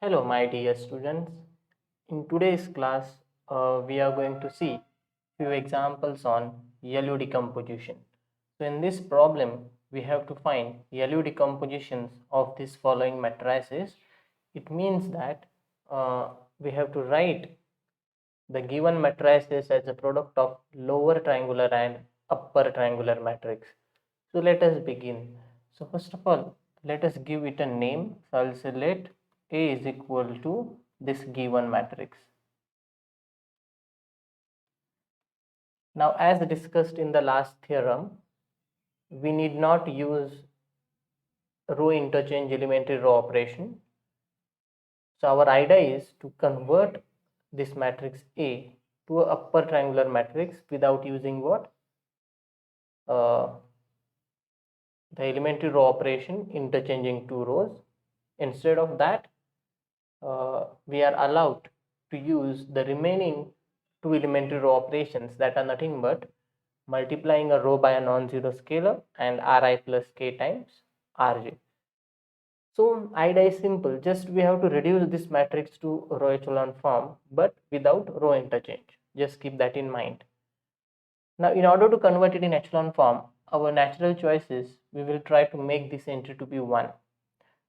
Hello, my dear students. In today's class, we are going to see few examples on yellow decomposition. So, in this problem, we have to find yellow decompositions of these following matrices. It means that we have to write the given matrices as a product of lower triangular and upper triangular matrix. So, let us begin. So, first of all, let us give it a name. So, I'll say let A is equal to this given matrix. Now, as discussed in the last theorem, we need not use row interchange elementary row operation. So, our idea is to convert this matrix A to a upper triangular matrix without using what? The elementary row operation interchanging two rows. Instead of that, we are allowed to use the remaining two elementary row operations that are nothing but multiplying a row by a non-zero scalar and Ri plus k times Rj. So idea is simple, just we have to reduce this matrix to row echelon form but without row interchange. Just keep that in mind. Now in order to convert it in echelon form, our natural choice is we will try to make this entry to be 1.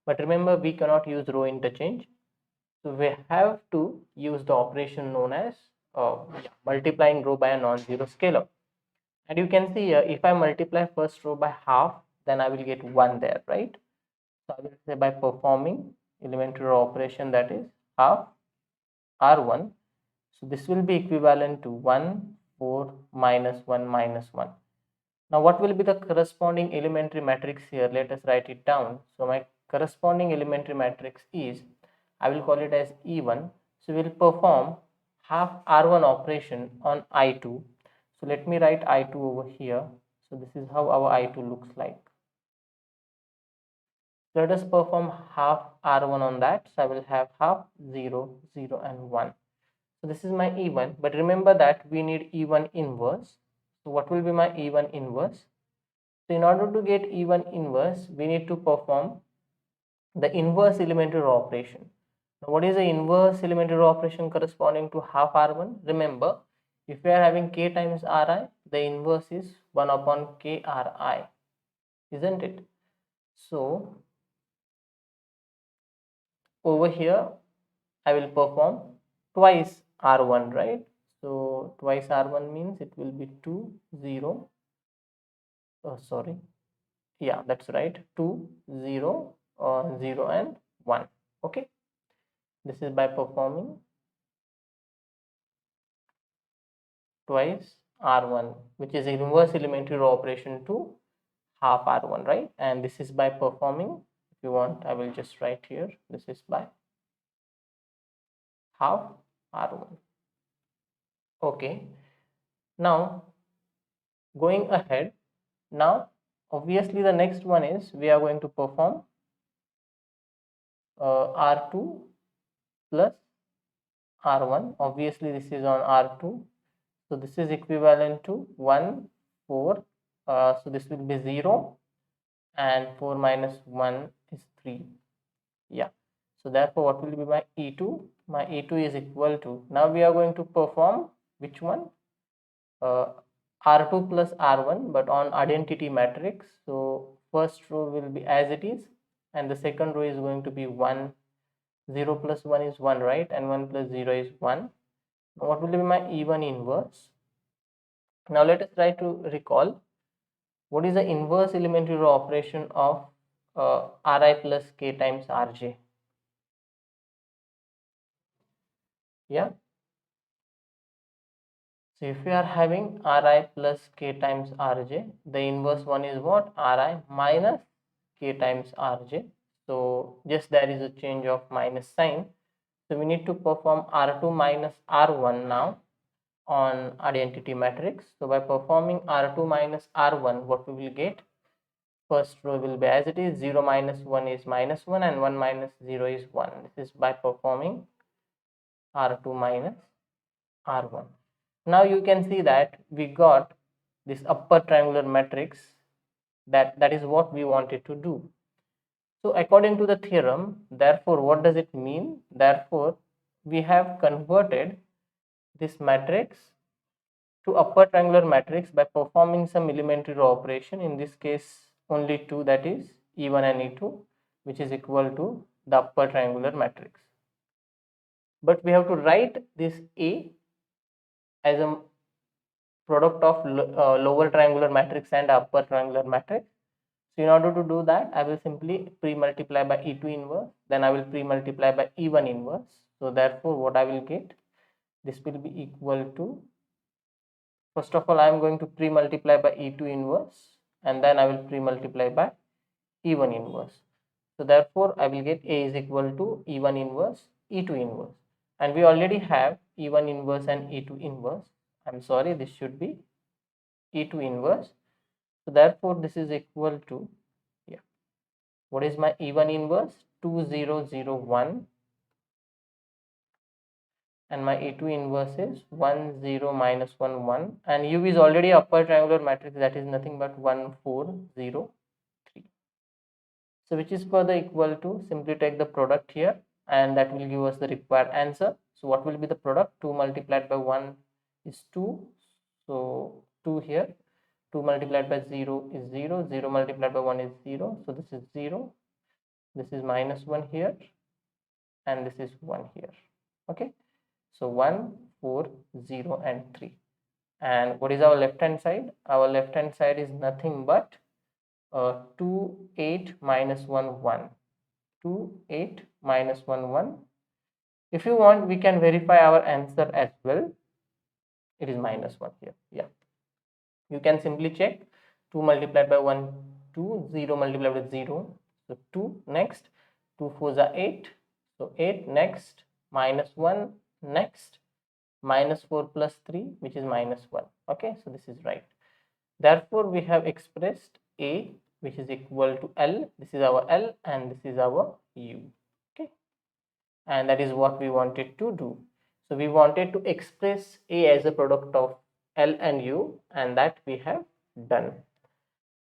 But remember, we cannot use row interchange. So we have to use the operation known as multiplying row by a non-zero scalar. And you can see here, if I multiply first row by half, then I will get 1 there, right? So I will say by performing elementary row operation, that is half R1. So this will be equivalent to 1, 4, minus 1, minus 1. Now what will be the corresponding elementary matrix here? Let us write it down. So my corresponding elementary matrix is, I will call it as E1. So we will perform half R1 operation on I2. So let me write I2 over here. So this is how our I2 looks like. Let us perform half R1 on that. So I will have half 0, 0 and 1. So this is my E1, but remember that we need E1 inverse. So what will be my E1 inverse? So in order to get E1 inverse, we need to perform the inverse elementary row operation. Now, what is the inverse elementary row operation corresponding to half R1? Remember, if we are having K times Ri, the inverse is 1 upon K Ri, isn't it? So over here, I will perform twice R1, right? So twice R1 means it will be 2, 0. Oh, sorry. Yeah, that's right. 2, 0, 0 and 1. Okay. This is by performing twice R1, which is inverse elementary row operation to half R1, right? And this is by performing, if you want, I will just write here, this is by half R1. Okay. Now, going ahead, now, obviously the next one is we are going to perform R2 plus R1. Obviously, this is on R2. So this is equivalent to 1, 4. So this will be 0 and 4 minus 1 is 3. Yeah. So therefore, what will be my E2? My E2 is equal to, now we are going to perform which one? R2 plus R1, but on identity matrix. So first row will be as it is, and the second row is going to be 1. 0 plus 1 is 1, right? And 1 plus 0 is 1. Now what will be my E1 inverse? Now let us try to recall what is the inverse elementary row operation of Ri plus k times Rj. Yeah. So if we are having Ri plus k times Rj, the inverse one is what? Ri minus k times Rj. So just there is a change of minus sign. So we need to perform R2 minus R1 now on identity matrix. So by performing R2 minus R1, what we will get? First row will be as it is, 0 minus 1 is minus 1 and 1 minus 0 is 1. This is by performing R2 minus R1. Now you can see that we got this upper triangular matrix, that is what we wanted to do. So according to the theorem, therefore, what does it mean? Therefore, we have converted this matrix to upper triangular matrix by performing some elementary row operation, in this case only two, that is E1 and E2, which is equal to the upper triangular matrix. But we have to write this A as a product of lower triangular matrix and upper triangular matrix. So in order to do that, I will simply pre-multiply by E2 inverse, then I will pre-multiply by E1 inverse. So therefore, what I will get, this will be equal to, first of all, I am going to pre-multiply by E2 inverse, and then I will pre-multiply by E1 inverse. So therefore, I will get A is equal to E1 inverse, E2 inverse. And we already have E1 inverse and E2 inverse. I'm sorry, this should be E2 inverse. So therefore, this is equal to, yeah, what is my E1 inverse? 2001, and my E2 inverse is 1 0 minus 1 1, and U is already upper triangular matrix, that is nothing but 1 4 0 3. So which is further equal to, simply take the product here, and that will give us the required answer. So what will be the product? 2 multiplied by 1 is 2, so 2 here, 2 multiplied by 0 is 0, 0 multiplied by 1 is 0, so this is 0, this is minus 1 here, and this is 1 here. Okay, so 1 4 0 and 3. And what is our left hand side? Our left hand side is nothing but 2 8 minus 1 1, 2 8 minus 1 1. If you want, we can verify our answer as well. It is minus 1 here. Yeah, you can simply check. 2 multiplied by 1 2, 0 multiplied by 0, so 2, next 2 4s are 8, so 8, next minus 1, next minus 4 plus 3, which is minus 1. Okay, so this is right. Therefore, we have expressed A, which is equal to L. This is our L and this is our U. Okay, and that is what we wanted to do. So we wanted to express A as a product of L and U, and that we have done.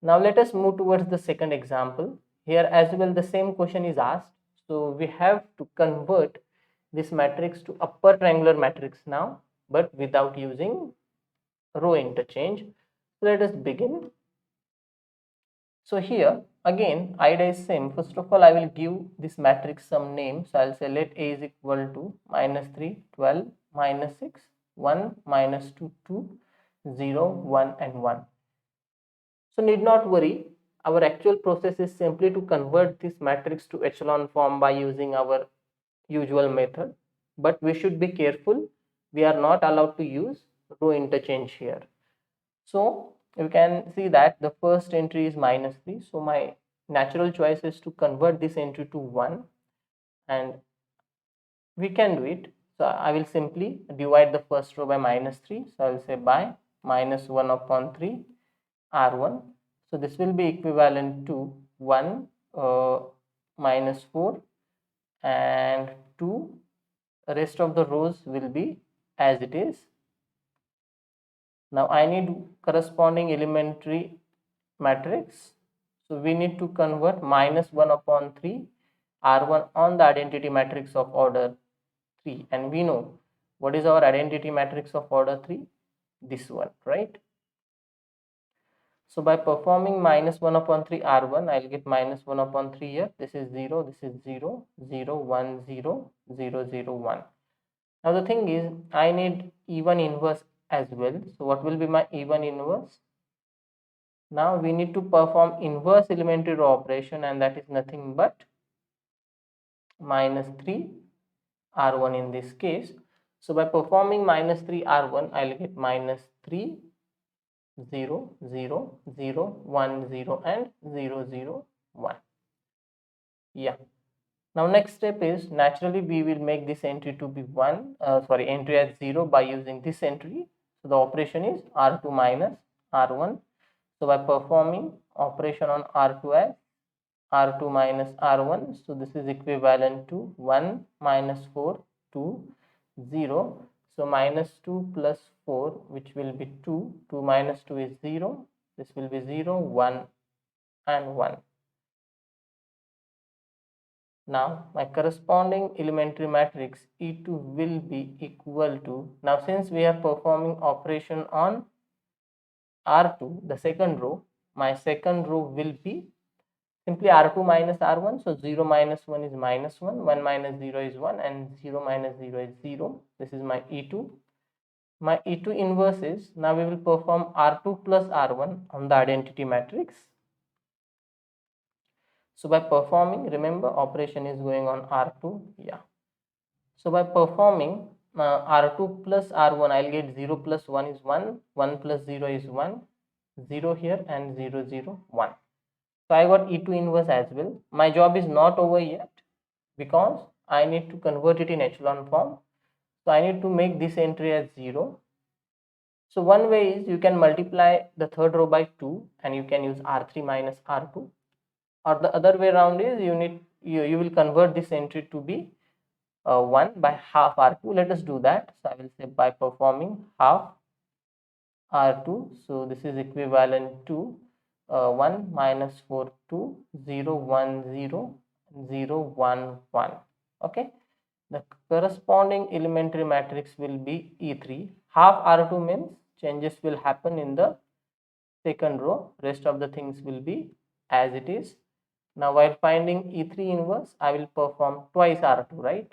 Now let us move towards the second example. Here as well the same question is asked. So we have to convert this matrix to upper triangular matrix now, but without using row interchange. So let us begin. So here again idea is same. First of all, I will give this matrix some name. So I'll say let A is equal to minus 3 12 minus 6 1 minus 2 2 0 1 and 1. So need not worry, our actual process is simply to convert this matrix to echelon form by using our usual method, but we should be careful. We are not allowed to use row interchange here. So you can see that the first entry is minus 3. So my natural choice is to convert this entry to 1, and we can do it. So I will simply divide the first row by minus 3. So I will say by minus 1 upon 3 R1. So this will be equivalent to 1 minus 4 and 2. The rest of the rows will be as it is. Now I need corresponding elementary matrix. So we need to convert minus 1 upon 3 R1 on the identity matrix of order 3, and we know what is our identity matrix of order 3, this one, right? So by performing minus 1 upon 3 R1, I'll get minus 1 upon 3 here. This is 0, this is 0, 0, 1, 0, 0, 0, 1. Now the thing is, I need E1 inverse as well. So what will be my E1 inverse? Now we need to perform inverse elementary row operation, and that is nothing but minus 3 R1 in this case. So by performing minus 3 R1, I'll get minus 3 0 0 0 1 0 and 0 0 1. Yeah, now next step is, naturally we will make this entry to be entry as 0 by using this entry. So the operation is R2 minus R1. So by performing operation on R2 as R2 minus R1, so this is equivalent to 1 minus 4 2 0. So minus 2 plus 4, which will be 2, 2 minus 2 is 0, this will be 0 1 and 1. Now my corresponding elementary matrix E2 will be equal to, now since we are performing operation on R2, the second row, my second row will be simply R2 minus R1. So 0 minus 1 is minus 1, 1 minus 0 is 1, and 0 minus 0 is 0. This is my E2. My E2 inverse is, now we will perform R2 plus R1 on the identity matrix. So by performing, remember operation is going on R2. Yeah. So by performing R2 plus R1, I'll get 0 plus 1 is 1, 1 plus 0 is 1, 0 here, and 0, 0, 1. So I got E2 inverse as well. My job is not over yet because I need to convert it in echelon form. So I need to make this entry as 0. So one way is you can multiply the third row by 2 and you can use R3 minus R2. Or the other way around is you will convert this entry to be 1 by half R2. Let us do that. So I will say by performing half R2. So this is equivalent to 1 minus 4, 2, 0, 1, 0, 0, 1, 1. Okay. The corresponding elementary matrix will be E3. Half R2 means changes will happen in the second row. Rest of the things will be as it is. Now while finding E3 inverse, I will perform twice R2, right?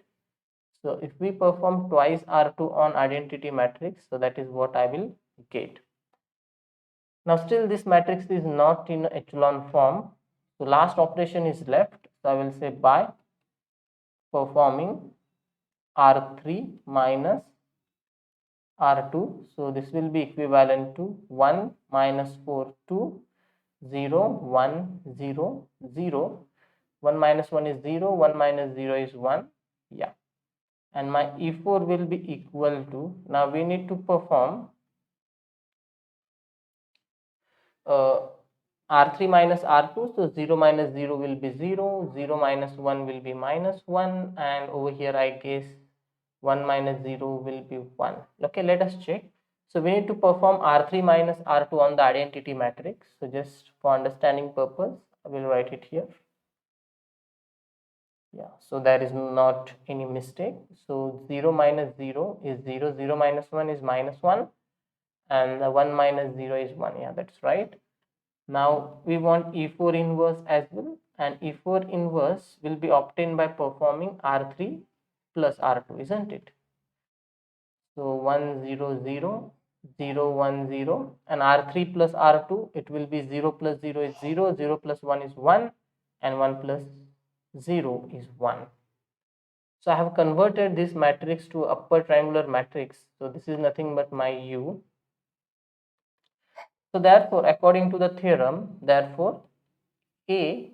So if we perform twice R2 on identity matrix, so that is what I will get. Now still this matrix is not in echelon form. So last operation is left. So I will say by performing R3 minus R2. So this will be equivalent to 1 minus 4, 2, 0, 1, 0, 0. 1 minus 1 is 0, 1 minus 0 is 1. Yeah. And my E4 will be equal to, now we need to perform R3 minus R2. So 0 minus 0 will be 0, 0 minus 1 will be minus 1, and over here I guess 1 minus 0 will be 1. Okay, let us check. So we need to perform R3 minus R2 on the identity matrix. So just for understanding purpose, I will write it here. Yeah, so there is not any mistake. So 0 minus 0 is 0, 0 minus 1 is minus 1, and the 1 minus 0 is 1. Yeah, that's right. Now we want E4 inverse as well, and E4 inverse will be obtained by performing R3 plus R2, isn't it? So 1, 0, 0, 0, 1, 0, and R3 plus R2, it will be 0 plus 0 is 0, 0 plus 1 is 1, and 1 plus 0 is 1. So I have converted this matrix to upper triangular matrix. So this is nothing but my U. So therefore, according to the theorem, therefore A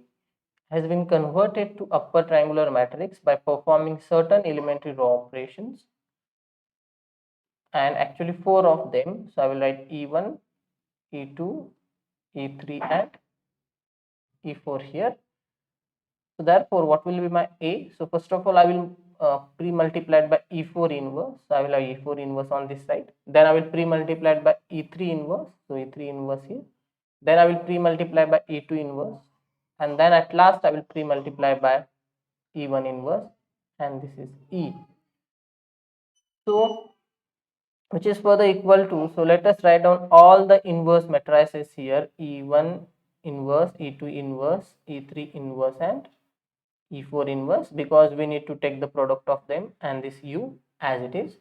has been converted to upper triangular matrix by performing certain elementary row operations, and actually 4 of them. So I will write E1, E2, E3 and E4 here. So therefore, what will be my A? So first of all, I will pre-multiply it by E4 inverse. So I will have E4 inverse on this side. Then I will pre-multiply it by E3 inverse. So E3 inverse here. Then I will pre-multiply by E2 inverse. And then at last I will pre-multiply by E1 inverse. And this is E. So which is further equal to, so let us write down all the inverse matrices here: E1 inverse, E2 inverse, E3 inverse and E4 inverse, because we need to take the product of them and this U as it is.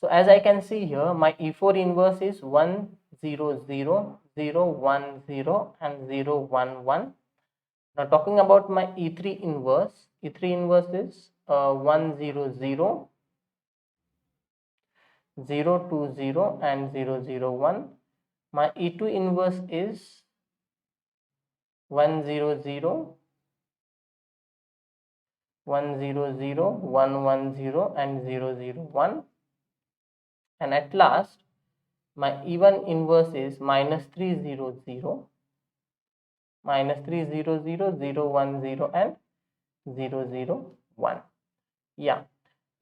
So as I can see here, my E4 inverse is 1, 0, 0, 0, 1, 0 and 0, 1, 1. Now talking about my E3 inverse, E3 inverse is 1, 0, 0, 0, 2, 0 and 0, 0, 1. My E2 inverse is 1, 0, 0, 1, 0, 0, 1, 1, 0 and 0, 0, 1. And at last my E1 inverse is minus 3, 0, 0, minus 3, 0, 0, 0, 1, 0 and 0, 0, 1. Yeah.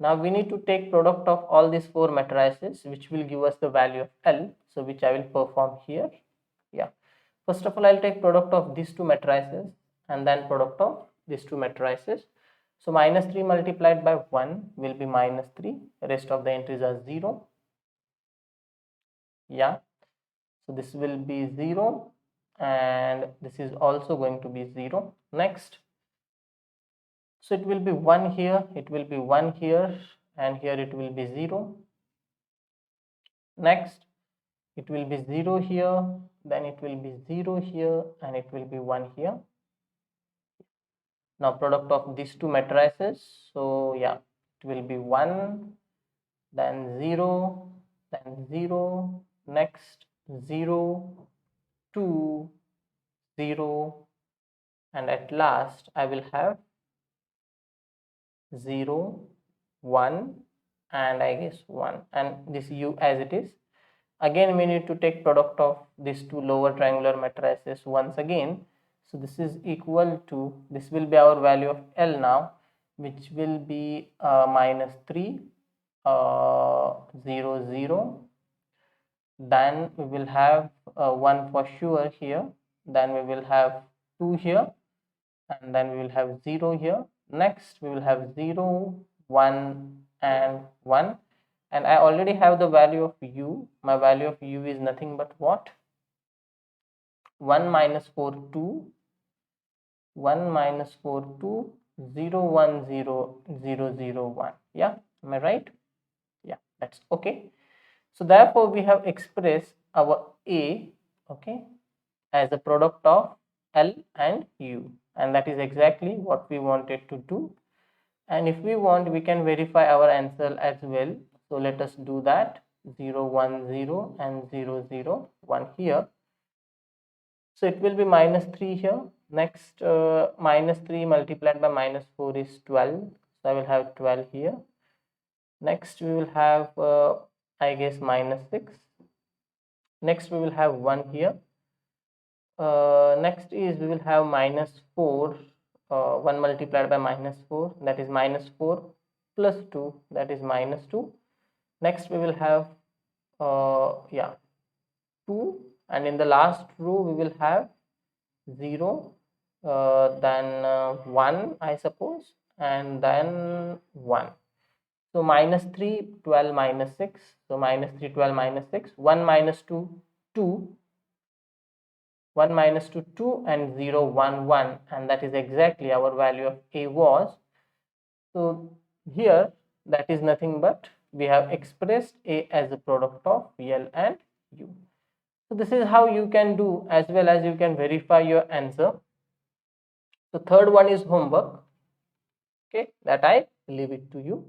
Now we need to take product of all these 4 matrices, which will give us the value of L. So which I will perform here. Yeah. First of all, I'll take product of these 2 matrices and then product of these 2 matrices. So minus 3 multiplied by 1 will be minus 3. Rest of the entries are 0. Yeah. So this will be 0 and this is also going to be 0. Next. So it will be 1 here, it will be 1 here, and here it will be 0. Next, it will be 0 here, then it will be 0 here, and it will be 1 here. Now product of these two matrices, so yeah, it will be 1, then 0, then 0, next 0, 2, 0, and at last I will have 0, 1, and I guess 1, and this u as it is. Again we need to take product of these two lower triangular matrices once again. So this is equal to, this will be our value of L now, which will be minus 3, 0, 0. Then we will have 1 for sure here, then we will have 2 here, and then we will have 0 here. Next we will have 0, 1, and 1, and I already have the value of u. My value of u is nothing but what? 1 minus 4, 2, 1 minus 4, 2, 0, 1, 0, 0, 0, 1. Yeah, am I right? Yeah, that's okay. So therefore we have expressed our a, okay, as a product of L and U, and that is exactly what we wanted to do. And if we want, we can verify our answer as well. So let us do that. 0, 1, 0 and 0, 0, 1 here. So it will be minus 3 here. Next, minus 3 multiplied by minus 4 is 12. So I will have 12 here. Next we will have I guess minus 6. Next we will have 1 here. Next is we will have minus 4, 1 multiplied by minus 4, that is minus 4 plus 2, that is minus 2. Next we will have 2, and in the last row we will have 0, then 1 I suppose, and then 1. So minus 3, 12, minus 6. So minus 3, 12, minus 6. 1 minus 2, 2. 1 minus 2, 2, and 0, 1, 1, and that is exactly our value of a was. So here that is nothing but we have expressed a as a product of L and U. So this is how you can do, as well as you can verify your answer. The third one is homework, okay, that I leave it to you.